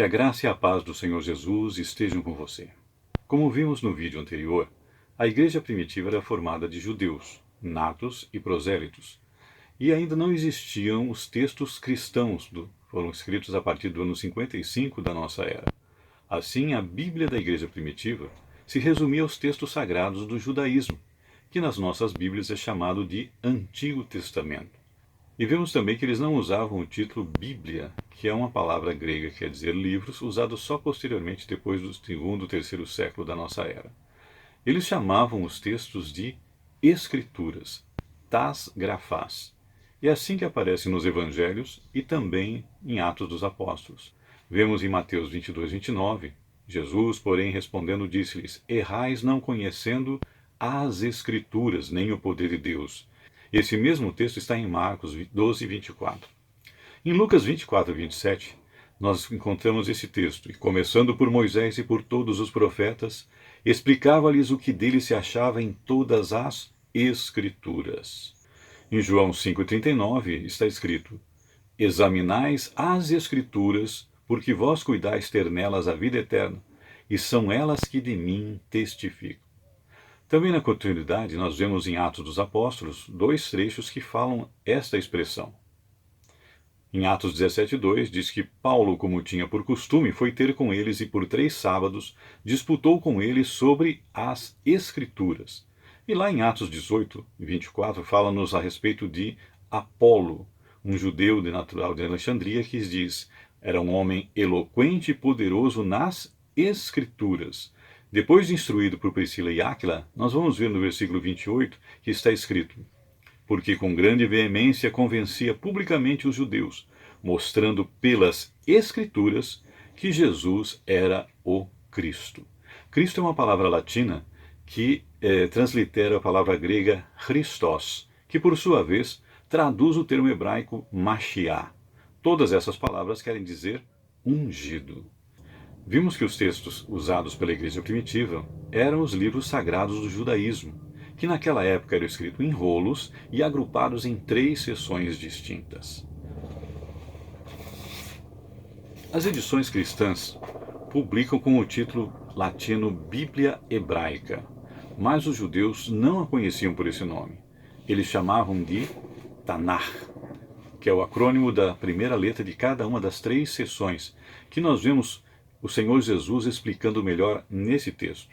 Que a graça e a paz do Senhor Jesus estejam com você. Como vimos no vídeo anterior, a igreja primitiva era formada de judeus, natos e prosélitos, e ainda não existiam os textos cristãos, foram escritos a partir do ano 55 da nossa era. Assim, a Bíblia da igreja primitiva se resumia aos textos sagrados do judaísmo, que nas nossas Bíblias é chamado de Antigo Testamento. E vemos também que eles não usavam o título Bíblia, que é uma palavra grega que quer dizer livros, usado só posteriormente, depois do segundo, terceiro século da nossa era. Eles chamavam os textos de Escrituras, tas grafás. E é assim que aparece nos Evangelhos e também em Atos dos Apóstolos. Vemos em Mateus 22, 29, Jesus, porém, respondendo, disse-lhes: Errais não conhecendo as Escrituras, nem o poder de Deus. Esse mesmo texto está em Marcos 12, 24. Em Lucas 24, 27, nós encontramos esse texto, e começando por Moisés e por todos os profetas, explicava-lhes o que dele se achava em todas as Escrituras. Em João 5,39 está escrito: Examinais as Escrituras, porque vós cuidais ter nelas a vida eterna, e são elas que de mim testificam. Também na continuidade, nós vemos em Atos dos Apóstolos dois trechos que falam esta expressão. Em Atos 17:2 diz que Paulo, como tinha por costume, foi ter com eles e por 3 sábados disputou com eles sobre as Escrituras. E lá em Atos 18:24 fala-nos a respeito de Apolo, um judeu de natural de Alexandria, que diz: era um homem eloquente e poderoso nas Escrituras. Depois de instruído por Priscila e Áquila, nós vamos ver no versículo 28 que está escrito: porque com grande veemência convencia publicamente os judeus, mostrando pelas Escrituras que Jesus era o Cristo. Cristo é uma palavra latina que translitera a palavra grega Christos, que por sua vez traduz o termo hebraico Mashiach. Todas essas palavras querem dizer ungido. Vimos que os textos usados pela igreja primitiva eram os livros sagrados do judaísmo, que naquela época eram escritos em rolos e agrupados em 3 seções distintas. As edições cristãs publicam com o título latino Bíblia Hebraica, mas os judeus não a conheciam por esse nome. Eles chamavam de Tanakh, que é o acrônimo da primeira letra de cada uma das 3 seções, que nós vemos o Senhor Jesus explicando melhor nesse texto.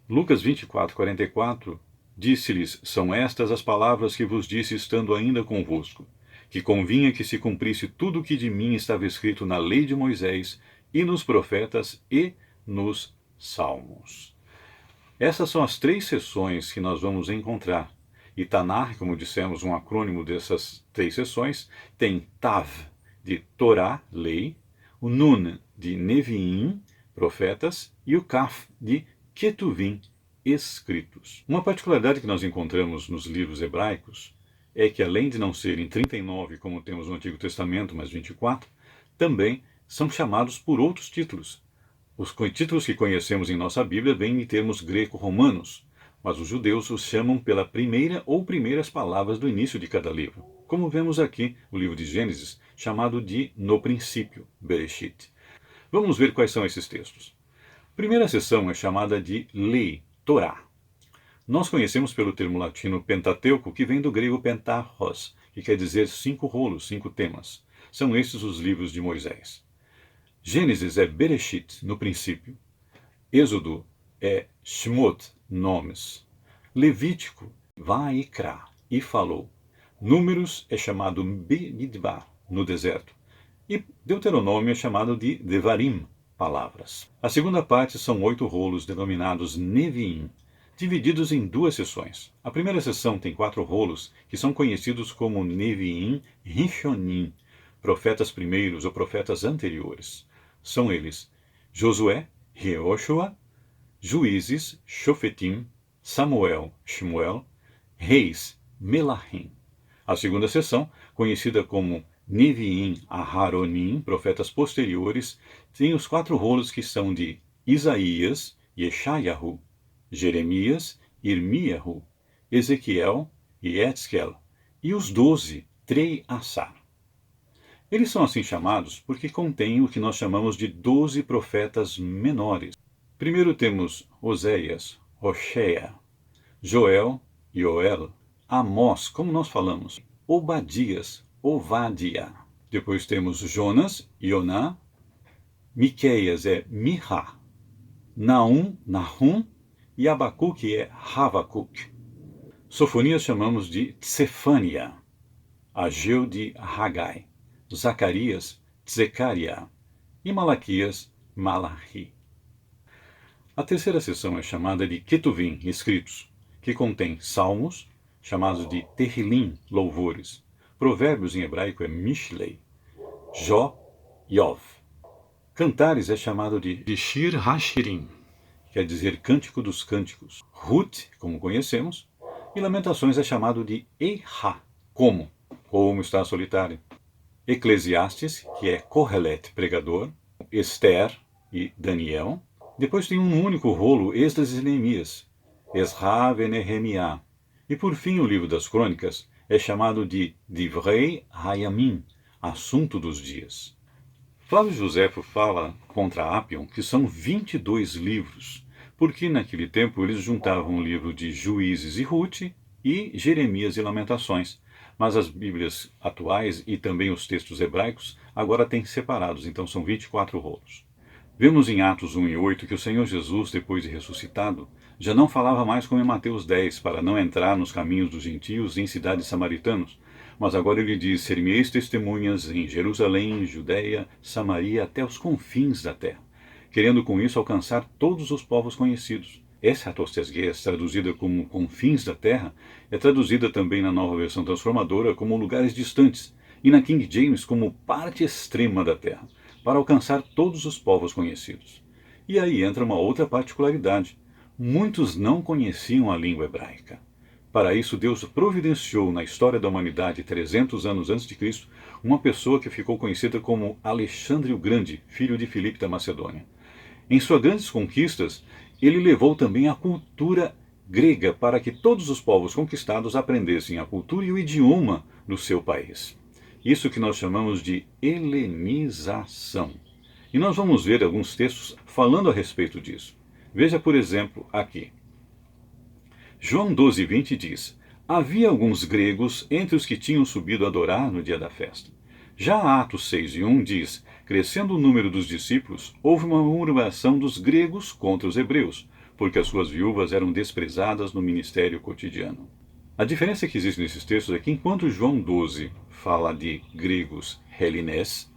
Lucas 24:44 disse-lhes: São estas as palavras que vos disse estando ainda convosco, que convinha que se cumprisse tudo o que de mim estava escrito na lei de Moisés, e nos profetas, e nos salmos. Essas são as 3 seções que nós vamos encontrar. E Tanakh, como dissemos, um acrônimo dessas 3 seções, tem Tav, de Torá, lei, o Nun, de Neviim, profetas, e o Kaf, de Ketuvim, escritos. Uma particularidade que nós encontramos nos livros hebraicos é que, além de não serem 39, como temos no Antigo Testamento, mas 24, também são chamados por outros títulos. Os títulos que conhecemos em nossa Bíblia vêm em termos greco-romanos, mas os judeus os chamam pela primeira ou primeiras palavras do início de cada livro. Como vemos aqui, o livro de Gênesis, chamado de No Princípio, Bereshit. Vamos ver quais são esses textos. A primeira seção é chamada de Lei, Torá. Nós conhecemos pelo termo latino Pentateuco, que vem do grego pentarchos, que quer dizer 5 rolos, 5 temas. São estes os livros de Moisés. Gênesis é Bereshit, no princípio. Êxodo é Shmot, nomes. Levítico, Vaikra, e falou. Números é chamado Bemidbar, no deserto. E Deuteronômio é chamado de Devarim, palavras. A segunda parte são 8 rolos denominados Neviim, divididos em 2 seções. A primeira seção tem 4 rolos que são conhecidos como Neviim Rishonim, profetas primeiros ou profetas anteriores. São eles Josué, Reoshua, Juízes, Shofetim, Samuel, Shmuel, Reis, Melahim. A segunda seção, conhecida como Neviim Aharonim, profetas posteriores, tem os 4 rolos que são de Isaías, Yeshayahu, Jeremias, Irmiahu, Ezequiel e Etzquiel, e os 12, Trei Assar. Eles são assim chamados porque contêm o que nós chamamos de 12 profetas menores. Primeiro temos Oséias, Hoshea, Joel, Yoel, Amós, como nós falamos, Obadias, Ovadia. Depois temos Jonas, Ioná, Miqueias Miha, Naum, Nahum e Abacuque Havacuc. Sofonias chamamos de Tsefania, Ageu de Hagai, Zacarias, Zecaria e Malaquias, Malachi. A terceira seção é chamada de Ketuvim, escritos, que contém salmos, chamados de Terrilim, louvores. Provérbios em hebraico é Mishlei, Jó, Yov. Cantares é chamado de Shir Hashirim, quer dizer cântico dos cânticos. Ruth, como conhecemos, e Lamentações é chamado de Eiha, como está solitário. Eclesiastes, que é Kohelet, pregador, Esther e Daniel. Depois tem um único rolo, Esdras e Neemias, Ezra e Nehemiah. E por fim o livro das crônicas é chamado de Divrei Hayamim, assunto dos dias. Flávio Josefo fala contra Apion que são 22 livros, porque naquele tempo eles juntavam o livro de Juízes e Ruth e Jeremias e Lamentações. Mas as Bíblias atuais e também os textos hebraicos agora têm separados, então são 24 rolos. Vemos em Atos 1 e 8 que o Senhor Jesus, depois de ressuscitado, já não falava mais como em Mateus 10, para não entrar nos caminhos dos gentios e em cidades samaritanos, mas agora ele diz: ser-me-eis testemunhas em Jerusalém, Judeia, Samaria, até os confins da terra, querendo com isso alcançar todos os povos conhecidos. Essa atostesgues, traduzida como confins da terra, é traduzida também na nova versão transformadora como lugares distantes, e na King James como parte extrema da terra, para alcançar todos os povos conhecidos. E aí entra uma outra particularidade. Muitos não conheciam a língua hebraica. Para isso, Deus providenciou na história da humanidade, 300 anos antes de Cristo, uma pessoa que ficou conhecida como Alexandre o Grande, filho de Filipe da Macedônia. Em suas grandes conquistas, ele levou também a cultura grega para que todos os povos conquistados aprendessem a cultura e o idioma do seu país. Isso que nós chamamos de helenização. E nós vamos ver alguns textos falando a respeito disso. Veja, por exemplo, aqui. João 12:20 diz: havia alguns gregos entre os que tinham subido a adorar no dia da festa. Já Atos 6:1 diz: crescendo o número dos discípulos, houve uma murmuração dos gregos contra os hebreus, porque as suas viúvas eram desprezadas no ministério cotidiano. A diferença que existe nesses textos é que enquanto João 12 fala de gregos hellenes,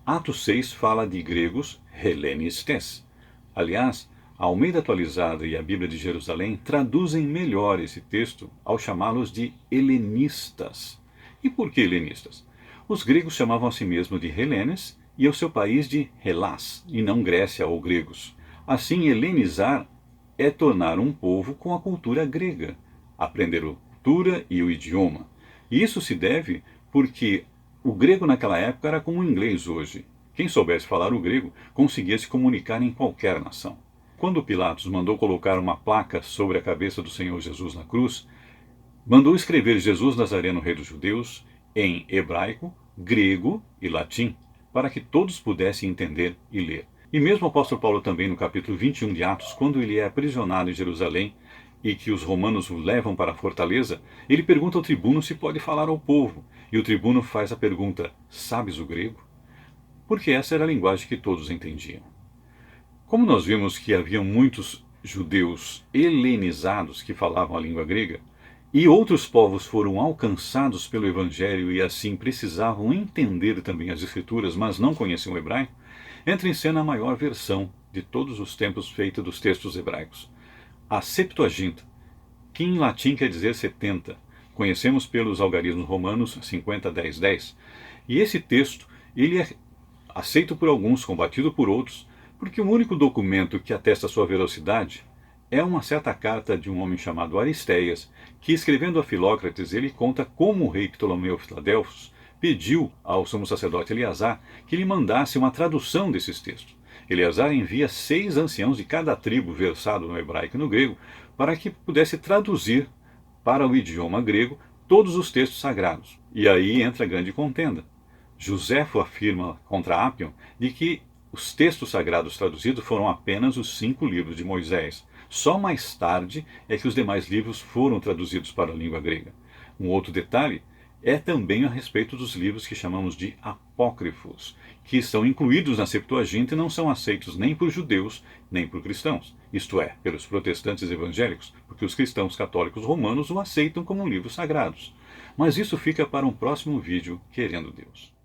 Atos 6 fala de gregos hellenistes. Aliás, a Almeida Atualizada e a Bíblia de Jerusalém traduzem melhor esse texto ao chamá-los de helenistas. E por que helenistas? Os gregos chamavam a si mesmos de Helenes e ao seu país de Hellas, e não Grécia ou gregos. Assim, helenizar é tornar um povo com a cultura grega, aprender a cultura e o idioma. E isso se deve porque o grego naquela época era como o inglês hoje. Quem soubesse falar o grego conseguia se comunicar em qualquer nação. Quando Pilatos mandou colocar uma placa sobre a cabeça do Senhor Jesus na cruz, mandou escrever Jesus Nazareno, Rei dos Judeus, em hebraico, grego e latim, para que todos pudessem entender e ler. E mesmo o apóstolo Paulo também, no capítulo 21 de Atos, quando ele é aprisionado em Jerusalém e que os romanos o levam para a fortaleza, ele pergunta ao tribuno se pode falar ao povo. E o tribuno faz a pergunta: sabes o grego? Porque essa era a linguagem que todos entendiam. Como nós vimos que havia muitos judeus helenizados que falavam a língua grega, e outros povos foram alcançados pelo Evangelho e assim precisavam entender também as Escrituras, mas não conheciam o hebraico, entra em cena a maior versão de todos os tempos feita dos textos hebraicos, a Septuaginta, que em latim quer dizer 70. Conhecemos pelos algarismos romanos 50, 10, 10. E esse texto ele é aceito por alguns, combatido por outros, porque o único documento que atesta sua velocidade é uma certa carta de um homem chamado Aristeias, que escrevendo a Filócrates, ele conta como o rei Ptolomeu Filadelfos pediu ao sumo sacerdote Eleazar que lhe mandasse uma tradução desses textos. Eleazar envia 6 anciãos de cada tribo versado no hebraico e no grego para que pudesse traduzir para o idioma grego todos os textos sagrados. E aí entra a grande contenda. Joséfo afirma contra Ápion de que os textos sagrados traduzidos foram apenas os 5 livros de Moisés. Só mais tarde é que os demais livros foram traduzidos para a língua grega. Um outro detalhe é também a respeito dos livros que chamamos de apócrifos, que estão incluídos na Septuaginta e não são aceitos nem por judeus nem por cristãos, isto é, pelos protestantes evangélicos, porque os cristãos católicos romanos o aceitam como livros sagrados. Mas isso fica para um próximo vídeo, querendo Deus.